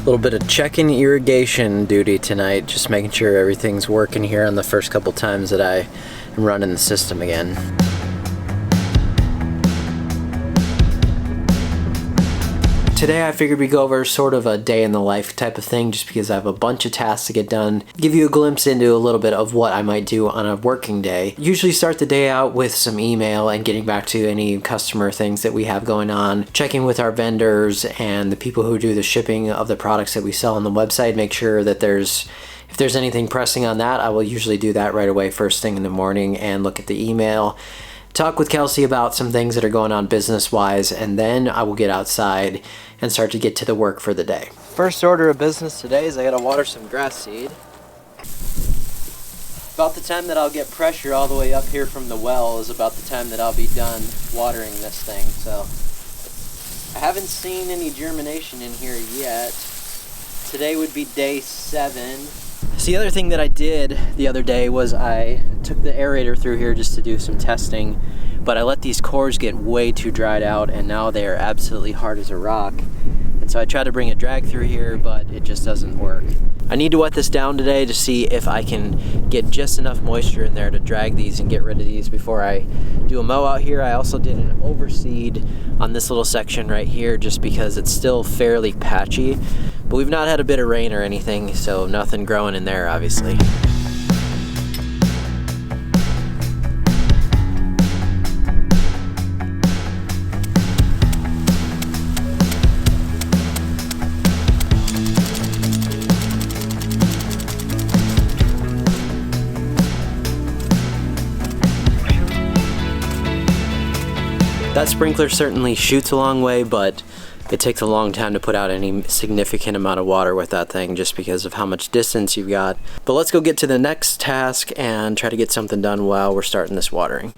little bit of checking irrigation duty tonight, just making sure everything's working here on the first couple times that I am running the system again. Today I figured we'd go over sort of a day in the life type of thing, just because I have a bunch of tasks to get done. Give you a glimpse into a little bit of what I might do on a working day. Usually start the day out with some email and getting back to any customer things that we have going on, checking with our vendors and the people who do the shipping of the products that we sell on the website, make sure that if there's anything pressing on that, I will usually do that right away first thing in the morning and look at the email. Talk with Kelsey about some things that are going on business-wise, and then I will get outside and start to get to the work for the day. First order of business today is I gotta water some grass seed. About the time that I'll get pressure all the way up here from the well is about the time that I'll be done watering this thing. So I haven't seen any germination in here yet. Today would be day 7. So the other thing that I did the other day was I took the aerator through here just to do some testing, but I let these cores get way too dried out and now they are absolutely hard as a rock. And so I tried to bring a drag through here, but it just doesn't work. I need to wet this down today to see if I can get just enough moisture in there to drag these and get rid of these before I do a mow out here. I also did an overseed on this little section right here just because it's still fairly patchy, but we've not had a bit of rain or anything, so nothing growing in there obviously. That sprinkler certainly shoots a long way, but it takes a long time to put out any significant amount of water with that thing just because of how much distance you've got. But let's go get to the next task and try to get something done while we're starting this watering.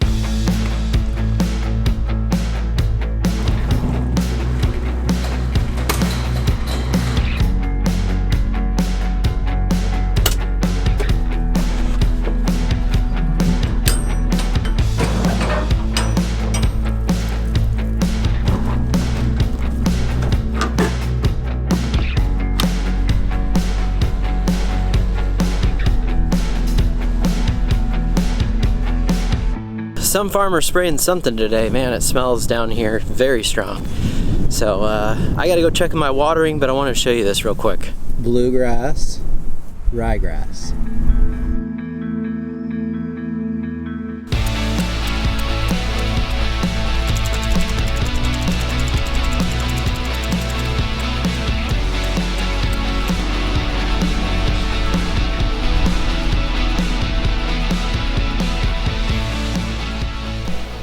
Some farmer's spraying something today. Man, it smells down here very strong. So I gotta go check my watering, but I want to show you this real quick. Bluegrass, ryegrass.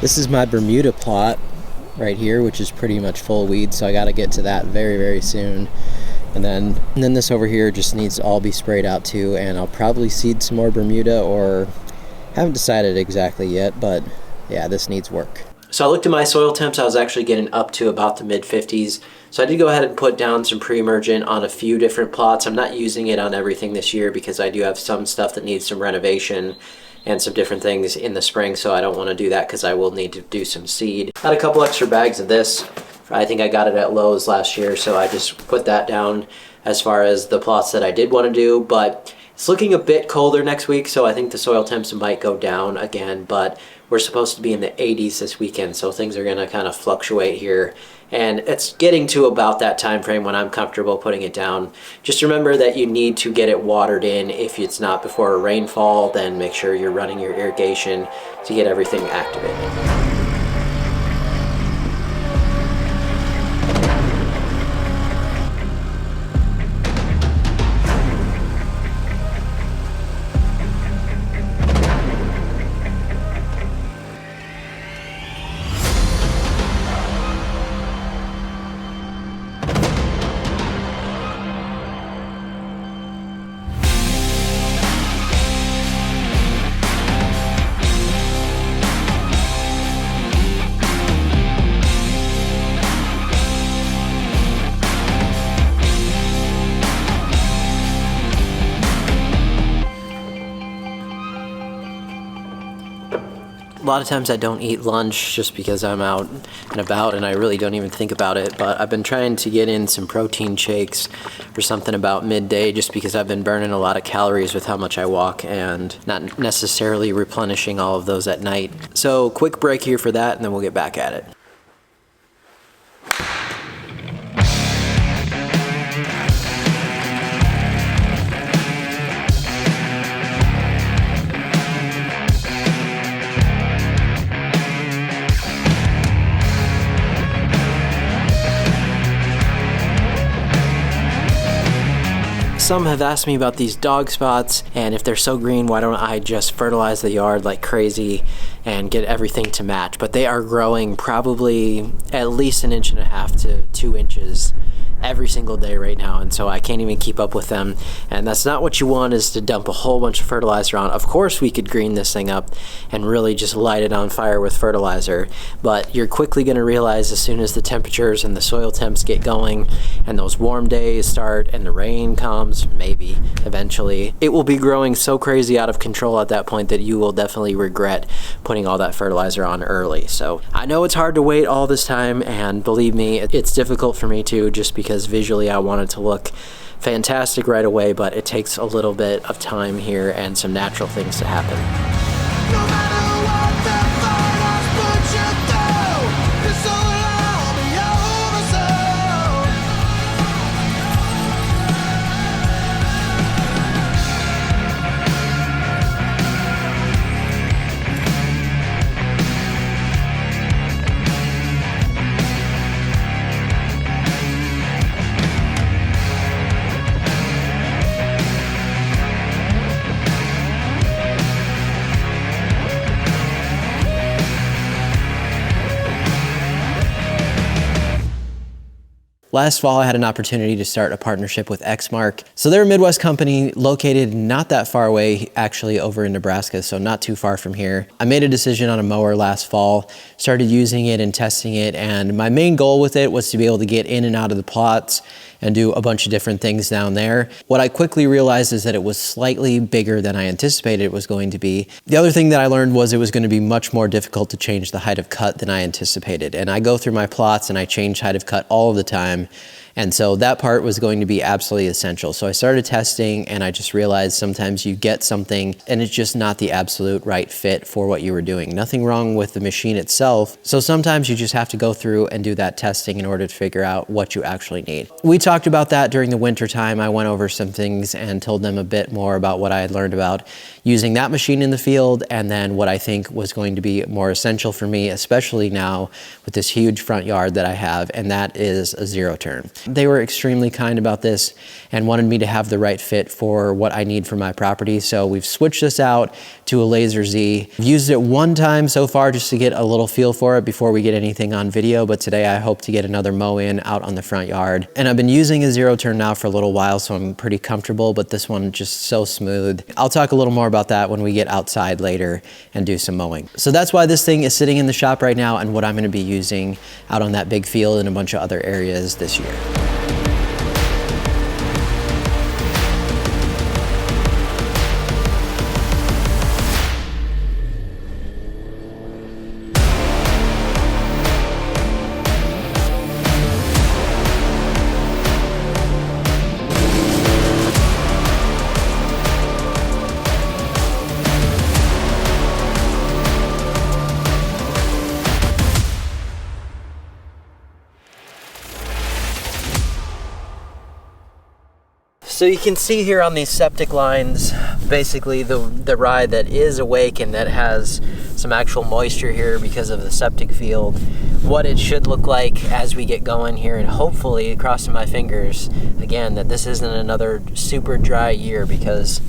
This is my Bermuda plot right here, which is pretty much full of weeds, so I got to get to that very, very soon. And then this over here just needs to all be sprayed out too, and I'll probably seed some more Bermuda, or haven't decided exactly yet, but yeah, this needs work. So I looked at my soil temps. I was actually getting up to about the mid-50s. So I did go ahead and put down some pre-emergent on a few different plots. I'm not using it on everything this year because I do have some stuff that needs some renovation and some different things in the spring, so I don't want to do that because I will need to do some seed. Got a couple extra bags of this. I think I got it at Lowe's last year, so I just put that down as far as the plots that I did want to do, but it's looking a bit colder next week, so I think the soil temps might go down again, but we're supposed to be in the 80s this weekend, so things are going to kind of fluctuate here. And it's getting to about that time frame when I'm comfortable putting it down. Just remember that you need to get it watered in. If it's not before a rainfall, then make sure you're running your irrigation to get everything activated. lot of times I don't eat lunch just because I'm out and about and I really don't even think about it, but I've been trying to get in some protein shakes or something about midday just because I've been burning a lot of calories with how much I walk and not necessarily replenishing all of those at night. So quick break here for that and then we'll get back at it. Some have asked me about these dog spots, and if they're so green, why don't I just fertilize the yard like crazy and get everything to match? But they are growing probably at least 1.5 to 2 inches every single day right now, and so I can't even keep up with them, and that's not what you want, is to dump a whole bunch of fertilizer on. Of course we could green this thing up and really just light it on fire with fertilizer, but you're quickly going to realize as soon as the temperatures and the soil temps get going and those warm days start and the rain comes, maybe eventually, it will be growing so crazy out of control at that point that you will definitely regret putting all that fertilizer on early. So I know it's hard to wait all this time, and believe me, it's difficult for me too, just because visually I want it to look fantastic right away, but it takes a little bit of time here and some natural things to happen. No matter what the finals put you through, this will all be over soon. Last fall, I had an opportunity to start a partnership with Exmark. So they're a Midwest company located not that far away, actually over in Nebraska, so not too far from here. I made a decision on a mower last fall, started using it and testing it, and my main goal with it was to be able to get in and out of the plots and do a bunch of different things down there. What I quickly realized is that it was slightly bigger than I anticipated it was going to be. The other thing that I learned was it was going to be much more difficult to change the height of cut than I anticipated. And I go through my plots and I change height of cut all of the time. And so that part was going to be absolutely essential. So I started testing and I just realized sometimes you get something and it's just not the absolute right fit for what you were doing. Nothing wrong with the machine itself. So sometimes you just have to go through and do that testing in order to figure out what you actually need. We talked about that during the winter time. I went over some things and told them a bit more about what I had learned about using that machine in the field, and then what I think was going to be more essential for me, especially now with this huge front yard that I have, and that is a zero turn. They were extremely kind about this and wanted me to have the right fit for what I need for my property. So we've switched this out to a Laser Z. I've used it one time so far just to get a little feel for it before we get anything on video, but today I hope to get another mow in out on the front yard. And I've been using a zero turn now for a little while, so I'm pretty comfortable, but this one just so smooth. I'll talk a little more about that when we get outside later and do some mowing. So that's why this thing is sitting in the shop right now and what I'm gonna be using out on that big field and a bunch of other areas this year. So you can see here on these septic lines, basically the rye that is awake and that has some actual moisture here because of the septic field, what it should look like as we get going here, and hopefully, crossing my fingers, again, that this isn't another super dry year, because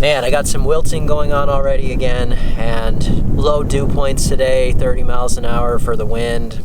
man, I got some wilting going on already again, and low dew points today, 30 miles an hour for the wind.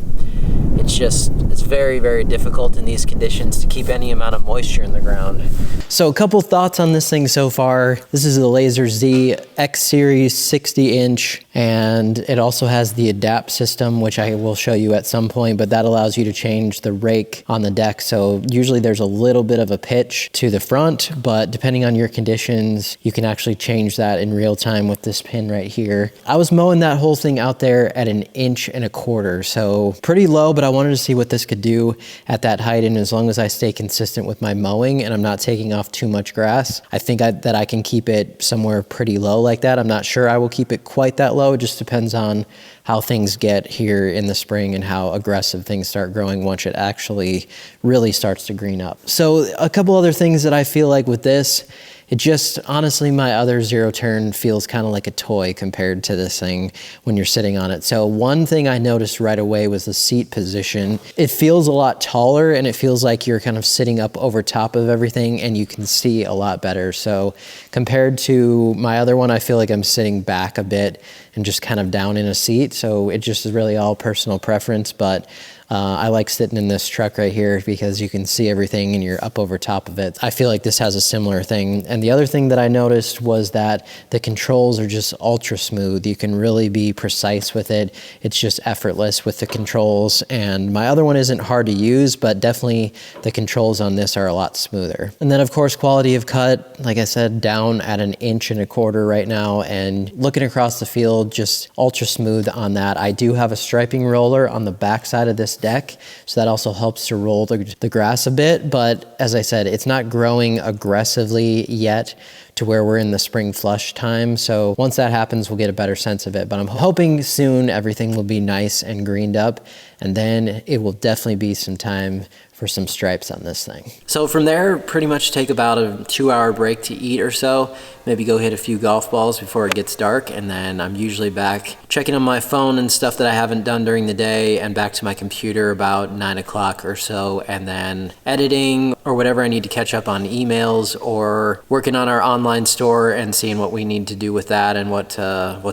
It's just It's very, very difficult in these conditions to keep any amount of moisture in the ground. So a couple thoughts on this thing so far. This is the Laser Z X Series 60-inch, and it also has the adapt system, which I will show you at some point, but that allows you to change the rake on the deck. So usually there's a little bit of a pitch to the front, but depending on your conditions, you can actually change that in real time with this pin right here. I was mowing that whole thing out there at 1.25 inches, so pretty low, but I wanted to see what this could do at that height. And as long as I stay consistent with my mowing and I'm not taking off too much grass, I think that I can keep it somewhere pretty low like that. I'm not sure I will keep it quite that low. It just depends on how things get here in the spring and how aggressive things start growing once it actually really starts to green up. So a couple other things that I feel like with this, it just, honestly, my other zero turn feels kind of like a toy compared to this thing when you're sitting on it. So one thing I noticed right away was the seat position. It feels a lot taller and it feels like you're kind of sitting up over top of everything and you can see a lot better. So compared to my other one, I feel like I'm sitting back a bit and just kind of down in a seat. So it just is really all personal preference, but I like sitting in this truck right here because you can see everything and you're up over top of it. I feel like this has a similar thing. And the other thing that I noticed was that the controls are just ultra smooth. You can really be precise with it. It's just effortless with the controls. And my other one isn't hard to use, but definitely the controls on this are a lot smoother. And then of course, quality of cut, like I said, down at 1.25 inches right now, and looking across the field, just ultra smooth on that. I do have a striping roller on the back side of this deck, so that also helps to roll the grass a bit. But as I said, it's not growing aggressively yet to where we're in the spring flush time. So once that happens, we'll get a better sense of it. But I'm hoping soon everything will be nice and greened up, and then it will definitely be some time for some stripes on this thing. So from there, pretty much take about a 2-hour break to eat or so, maybe go hit a few golf balls before it gets dark, and then I'm usually back checking on my phone and stuff that I haven't done during the day, and back to my computer about 9 o'clock or so, and then editing or whatever I need to catch up on emails, or working on our online store and seeing what we need to do with that and what's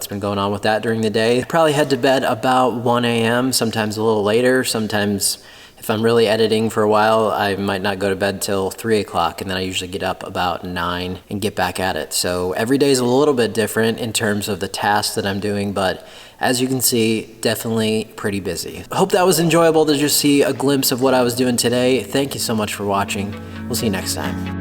been going on with that during the day. Probably head to bed about 1 a.m., sometimes a little later. Sometimes if I'm really editing for a while, I might not go to bed till 3 o'clock, and then I usually get up about 9 and get back at it. So every day is a little bit different in terms of the tasks that I'm doing, but as you can see, definitely pretty busy. I hope that was enjoyable to just see a glimpse of what I was doing today. Thank you so much for watching. We'll see you next time.